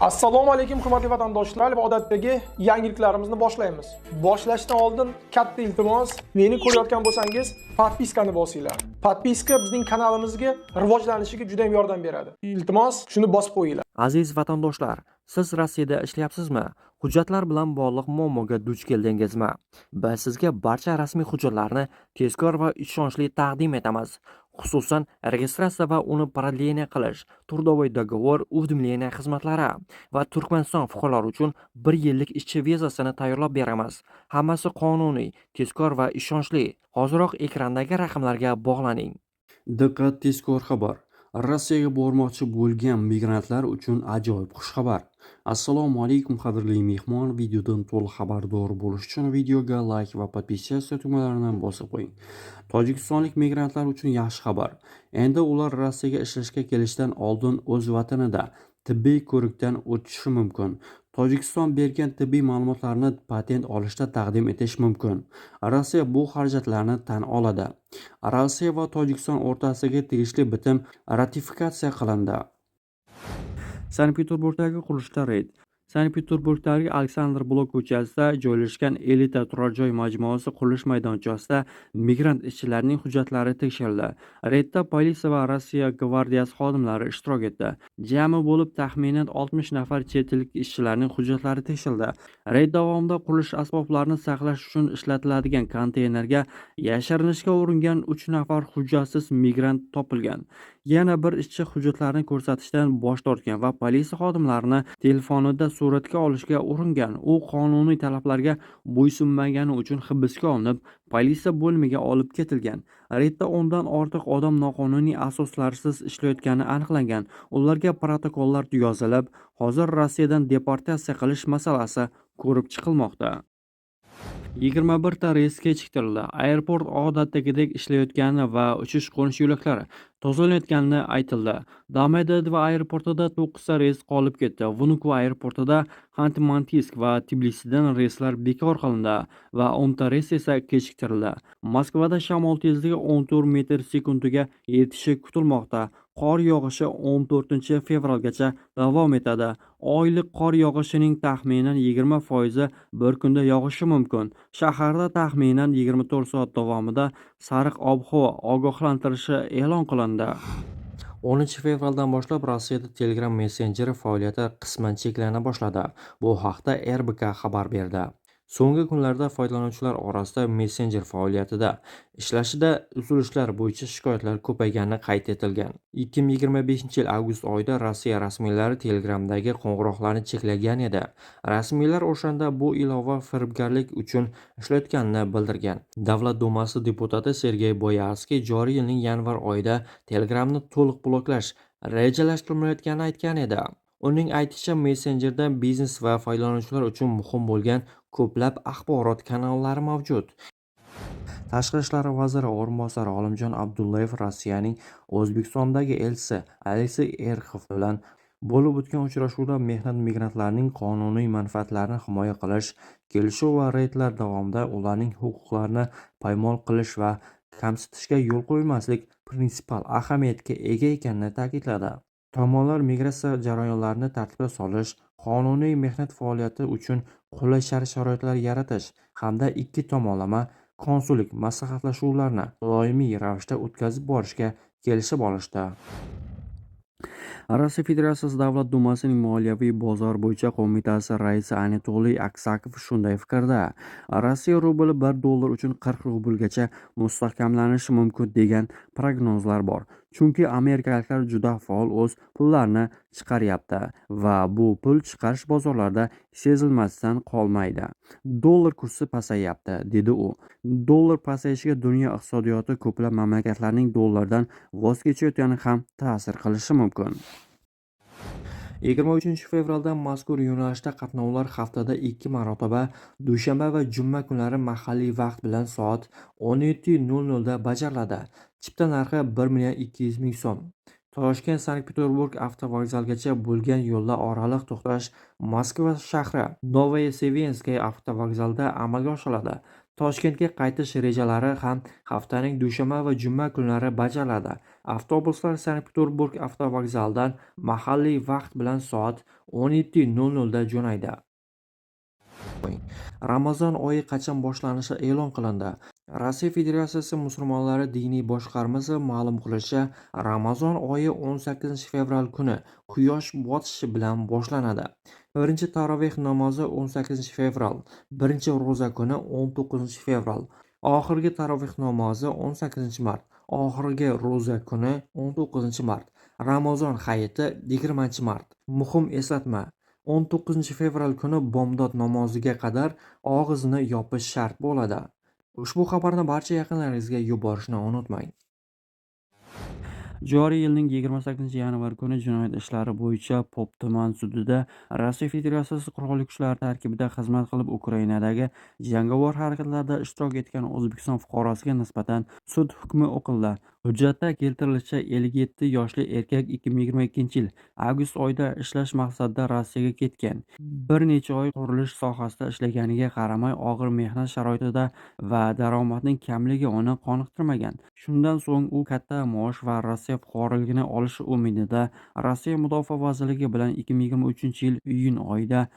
Assalomu alaykum hurmatli vatandoshlar va odatdagi yangiliklarimizni boshlaymiz. Boshlashdan oldin katta iltimos, meni ko'rayotgan bo'lsangiz, podpiskani bosinglar. Podpiska bizning kanalimizga rivojlanishiga juda ham yordam beradi. Iltimos, shuni bosib qo'yinglar. Aziz vatandoshlar, siz Rossiyada ishlayapsizmi? Hujjatlar bilan bog'liq muammoga duch keldingizmi? Biz sizga barcha rasmiy hujjatlarni tezkor va ishonchli taqdim etamiz. Xususan, registratsiya va uni продление qilish, трудовой договор, уведомление xizmatlari va Turkmaniston fuqarolari uchun 1 yillik ishchi vizasini tayyorlab beramiz. Hammasi qonuniy, tezkor va ishonchli. Hoziroq ekrandagi raqamlarga bog'laning. Diqqat, tezkor xabar. Rossiyaga bormoqchi bo'lgan migrantlar uchun ajoyib xushxabar. Assalomu alaykum qadrli mehmon, videodan to'liq xabardor bo'lish uchun videoga like va podpiskatsiya tugmalarini bosib qo'ying. Tojikistonlik migrantlar uchun yaxshi xabar. Endi ular Rossiyaga ishlashga kelishdan oldin o'z vatanida tibbiy ko'rikdan o'tishi mumkin. Tojikiston bergan tibbiy ma'lumotlarni patent olishda taqdim etish mumkin. Rossiya bu xarajatlarni tan oladi. Rossiya va Tojikiston o'rtasidagi tegishli bitim ratifikatsiya qilindi. Sankt-Peterburgdagi qurilishda reyd. Sankt-Peterburgdagi Aleksandr Blok ko'chasida joylashgan elita turar joy majmuasi qurilish maydonchasida migrant ishchilarning hujjatlari tekshirildi. Reydda politsiya va Rossiya gvardiyasi xodimlari ishtirok etdi. Jami bo'lib taxminan 60 nafar chet el ishchilarining hujjatlari tekshirildi. Reyd davomida qurilish asboblarini saqlash uchun ishlatiladigan konteynerga yashirinishga uringan 3 nafar hujjatsiz migrant topilgan. Yana bir ishchi hujjatlarni ko'rsatishdan bosh tortgan va politsiya xodimlarini telefonida suratga olishga uringan. U qonuniy talablarga bo'ysunmagani uchun hibsga olinib, politsiya bo'limiga olib ketilgan. Reydda 10 dan ortiq odam noqonuniy asoslarsiz ishlayotgani aniqlangan. Ularga protokollar yozilib, hozir Rossiyadan deportatsiya qilish masalasi ko'rib chiqilmoqda. 21 ta reys kechiktirildi. Aeroport odatdagidek ishlayotgani va uchish-qo'nish yo'laklari tozalanayotgani aytildi. Domodedovo aeroportida 9 ta reys qolib ketdi. Vnukovo aeroportida Xanti-Mansisk va Tbilisidan reyslar bekor qilindi va 10 ta reys esa kechiktirildi. Moskvada shamol tezligi 14 metr sekundiga yetishi kutilmoqda. Qor yog'ishi 14 fevralgacha davom etadi. Oylik qor yog'ishining taxminan 20% bir kunda yog'ishi mumkin. Shaharda taxminan 24 soat davomida sariq ob-havo ogohlantirishi e'lon qilindi. 10 fevraldan boshlab Rossiyada Telegram messenjeri faoliyati qisman cheklana boshladi. Bu haqda RBK xabar berdi. So'nggi kunlarda foydalanuvchilar orasida messenjer faoliyatida ishlashida uzilishlar bo'yicha shikoyatlar ko'paygani qayd etilgan. 2025-yil avgust oyida Rossiya rasmiylari Telegramdagi qo'ng'iroqlarni cheklagan edi. Rasmiylar o'shanda bu ilova firibgarlik uchun ishlayotganini bildirgan. Davlat dumasi deputati Sergey Boyarskiy joriy yilning yanvar oyida Telegramni to'liq bloklash rejalashtirilmayotganini aytgan edi. Uning aytishicha, messenjerda biznes va foydalanuvchilar uchun muhim bo'lgan ko'plab axborot kanallari mavjud. Tashqi ishlar vaziri o'rinbosari Olimjon Abdullayev Rossiyaning O'zbekistondagi elchisi Aleksey Erxov bilan bo'lib o'tgan uchrashuvda mehnat migrantlarining qonuniy manfaatlarini himoya qilish, kelishuv va reydlar davomida ularning huquqlarini poymol qilish va kamsitishga yo'l qo'ymaslik prinsipal ahamiyatga ega ekanini ta'kidladi. Tomonlar migratsiya jarayonlarini tartibga solish, qonuniy mehnat faoliyati uchun qulay sharoitlar yaratish hamda ikki tomonlama konsullik maslahatlashuvlarni doimiy ravishda o'tkazib borishga kelishib olishdi. Rossiya Federatsiyasi Davlat dumasining Moliyaviy bozor bo'yicha qo'mitasi raisi Anatoliy Aksakov shunday fikrda. Rossiya rubli $1 uchun 40 rublgacha mustahkamlanishi mumkin degan prognozlar bor. Chunki amerikaliklar juda faol o'z pullarini chiqaryapti va bu pul chiqarish bozorlarda sezilmasdan qolmaydi. Dollar kursi pasayapti, dedi u. Dollar pasayishiga dunyo iqtisodiyoti ko'plab mamlakatlarning dollardan voz kechayotgani ham ta'sir qilishi mumkin. 23 fevraldan mazkur yo'nalishda qatnovlar haftada 2 marotaba dushanba va juma kunlari mahalliy vaqt bilan soat 17:00 da bajariladi. Chipta narxi 1,200,000 so'm. Toshkent Sankt-Peterburg avtovokzalgacha bo'lgan yo'lda oraliq to'xtash Moskva shahri Novosevinskiy avtovokzalida amalga oshiriladi. Toshkentga qaytish rejalari ham haftaning dushanba va juma kunlari bajariladi. Avtobuslar Sankt-Peterburg avtovokzalidan mahalliy vaqt bilan soat 17:00 da jo'naydi. Ramazon oyi qachon boshlanishi e'lon qilindi. Rossiya Federatsiyasi musulmonlari diniy boshqarmasi ma'lum qilishicha, Ramazon oyi 18 fevral kuni quyosh botishi bilan boshlanadi. Birinchi taroveh namozi 18 fevral, birinchi ro'za kuni 19 fevral, oxirgi taroveh namozi 18 mart, oxirgi ro'za kuni 19 mart, Ramazon hayiti 20 mart. Muhim eslatma: 19 fevral kuni bomdod namoziga qadar og'izni yopish shart bo'ladi. Ushbu xabarni barcha yaqinlaringizga yuborishni unutmang. Joriy yilning 28 yanvar kuni jinoyat ishlari bo'yicha Pop tuman sudida Rossiya Federatsiyasi qurolli kuchlari tarkibida xizmat qilib Ukrainadagi jangovar harakatlarda ishtirok etgan O'zbekiston fuqarosiga nisbatan sud hukmi o'qildi. Hujjatda keltirilishicha, 57 yoshli erkak 2022-yil avgust oyida ishlash maqsadida Rossiyaga ketgan. Bir necha oy qurilish sohasida ishlaganiga qaramay, og'ir mehnat sharoitida va daromadning kamligi uni qoniqtirmagan. Shundan so'ng u katta maosh va Rossiya fuqaroligini olish umidida Rossiya Mudofaa vazirligi bilan 2023-yil iyun oyida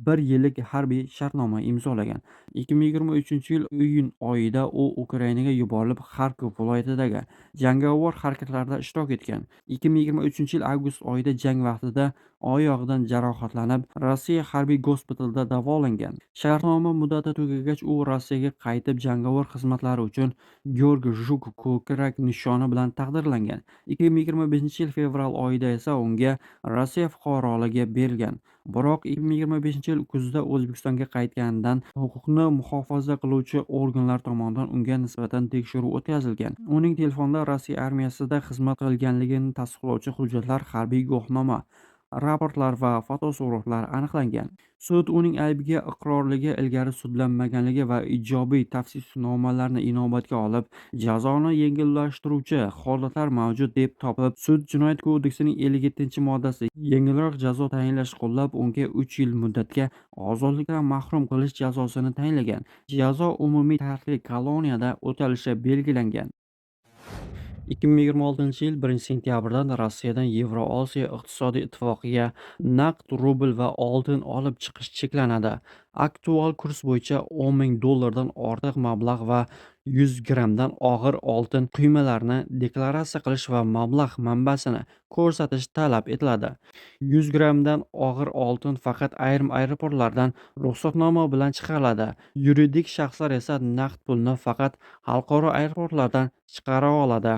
1 yillik harbiy shartnoma imzolagan. 2023-yil iyun oyida u Ukrainaga yuborilib, Xarkov viloyatidagi jangovar harakatlarda ishtirok etgan. 2023-yil avgust oyida jang vaqtida oyog'idan jarohatlanib, Rossiya harbiy gospitalida davolangan. Shartnoma muddati tugagach, u Rossiyaga qaytib, jangovar xizmatlari uchun Georgiy Zhuk ko'krak nishoni bilan taqdirlangan. 2025-yil fevral oyida esa unga Rossiya fuqaroligi berilgan. Biroq 2025-yil kuzida O'zbekistonga qaytganidan huquqni muhofaza qiluvchi organlar tomonidan unga nisbatan tekshiruv o'tkazilgan. Uning telefonda Rossiya armiyasida xizmat qilganligini tasdiqlovchi hujjatlar, harbiy guvohnoma, raportlar va fotosuratlar aniqlangan. Sud uning aybiga iqrorligi, ilgari sudlanmaganligi va ijobiy tavsifnomalarni inobatga olib, jazoni yengillashtiruvchi holatlar mavjud deb topib, sud Jinoyat kodeksining 57-moddasi yengilroq jazo tayinlash qo'llab, unga 3 yil muddatga ozodlikdan mahrum qilish jazosini tayinlagan. Jazo umumiy tartibli koloniyada o'talishi belgilangan. 2026-yil 1-sentyabrdan Rossiyadan Yevroosiyo iqtisodiy ittifoqiga naqd rubl va oltin olib chiqish cheklanadi. Aktual kurs bo'yicha $10,000 dan ortiq mablag' va 100 grammdan og'ir oltin quymalarni deklaratsiya qilish va mablag' manbasini ko'rsatish talab etiladi. 100 grammdan og'ir oltin faqat ayrim aeroportlardan ruxsatnoma bilan chiqariladi. Yuridik shaxslar esa naqd pulni faqat xalqaro aeroportlardan chiqara oladi.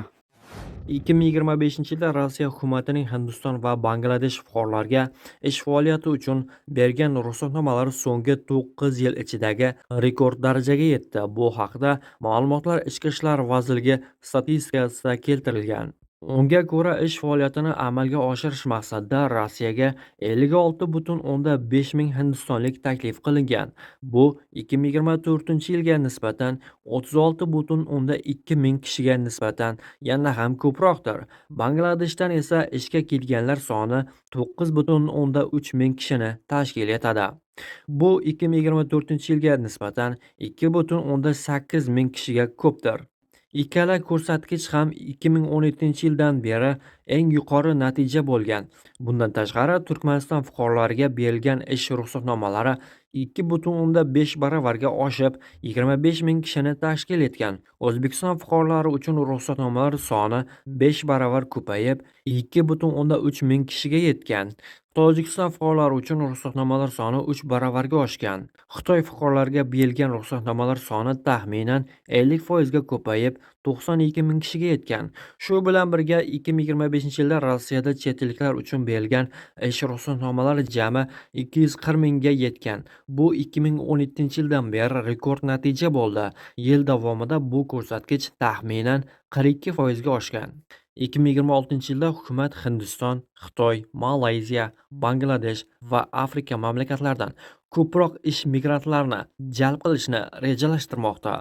2025-yilda Rossiya hukumatining Hindiston va Bangladesh fuqarolariga ish faoliyati uchun bergan ruxsatnomalari so'nggi 9 yil ichidagi rekord darajaga yetdi. Bu haqda ma'lumotlar Ichki ishlar vazirligi statistikasida keltirilgan. Unga ko'ra, ish faoliyatini amalga oshirish maqsadida Rossiyaga 56,5 ming hindistonlik taklif qilingan. Bu 2024-yilga nisbatan 36,2 ming kishiga nisbatan yana ham ko'proqdir. Bangladeshdan esa ishga kelganlar soni 9,3 ming kishini tashkil etadi. Bu 2024-yilga nisbatan 2,8 ming kishiga ko'pdir. Ikkala ko'rsatkich ham 2017-yildan beri eng yuqori natija bo'lgan. Bundan tashqari, Turkmaniston fuqarolariga berilgan ish ruxsatnomalari 2,5 baravarga oshib, 25 ming kishini tashkil etgan. O'zbekiston fuqarolari uchun ruxsatnomalar soni 5 baravar ko'payib, 2,3 ming kishiga yetgan. Tojikiston fuqarolari uchun ruxsatnomalar soni 3 baravarga oshgan. Xitoy fuqarolariga berilgan ruxsatnomalar soni taxminan 50% ga ko'payib, 92 ming kishiga yetgan. Shu bilan birga 2025-yilda Rossiyada chet elliklar uchun berilgan ish ruxsatnomalari jami 240 mingga yetgan. Bu 2017-yildan beri rekord natija bo'ldi. Yil davomida bu ko'rsatkich taxminan 42% ga oshgan. 2026-yilda hukumat Hindiston, Xitoy, Malayziya, Bangladesh va Afrika mamlakatlaridan ko'proq ish migrantlarini jalb qilishni rejalashtirmoqda.